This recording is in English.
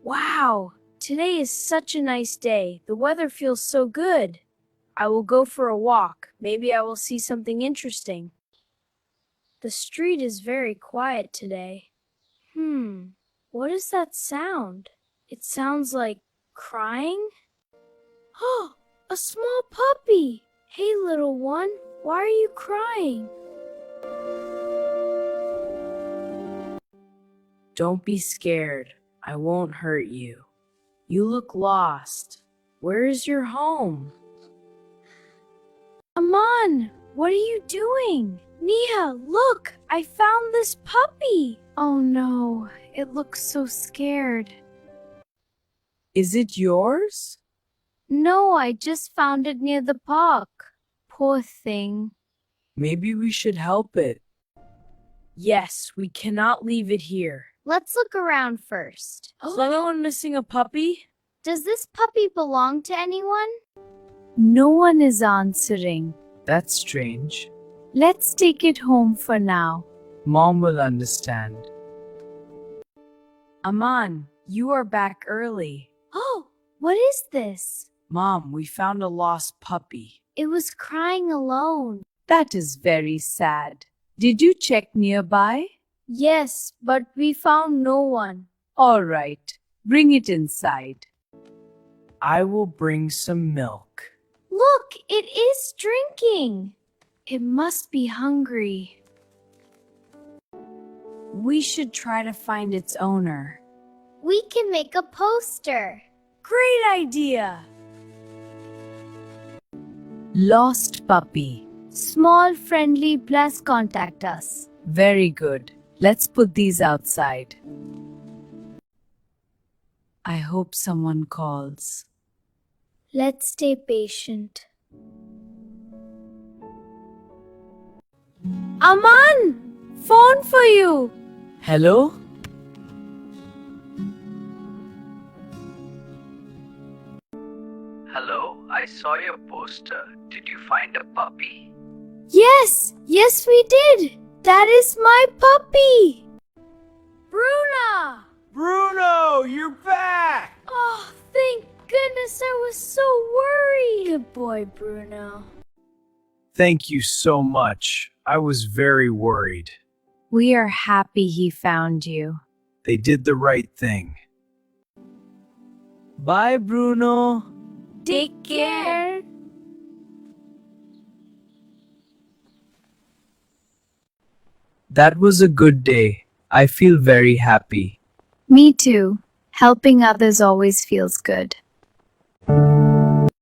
Wow, today is such a nice day. The weather feels so good. I will go for a walk. Maybe I will see something interesting. The street is very quiet today. What is that sound? It sounds like crying? Oh, a small puppy! Hey, little one, why are you crying? Don't be scared. I won't hurt you. You look lost. Where is your home? Aman, what are you doing? Nia, look, I found this puppy. Oh no, it looks so scared. Is it yours? No, I just found it near the park. Poor thing. Maybe we should help it. Yes, we cannot leave it here. Let's look around first. Is anyone missing a puppy? Does this puppy belong to anyone? No one is answering. That's strange. Let's take it home for now. Mom will understand. Aman, you are back early. Oh, what is this? Mom, we found a lost puppy. It was crying alone. That is very sad. Did you check nearby? Yes, but we found no one. All right, bring it inside. I will bring some milk. Look, it is drinking. It must be hungry. We should try to find its owner. We can make a poster. Great idea. Lost puppy. Small friendly, please contact us. Very good. Let's put these outside. I hope someone calls. Let's stay patient. Aman! Phone for you! Hello? Hello, I saw your poster. Did you find a puppy? Yes, we did. That is my puppy. Bruna! Bruno, you're back! Oh, thank goodness, I was so worried. Good boy, Bruno. Thank you so much. I was very worried. We are happy he found you. They did the right thing. Bye, Bruno. Take care. That was a good day. I feel very happy. Me too. Helping others always feels good.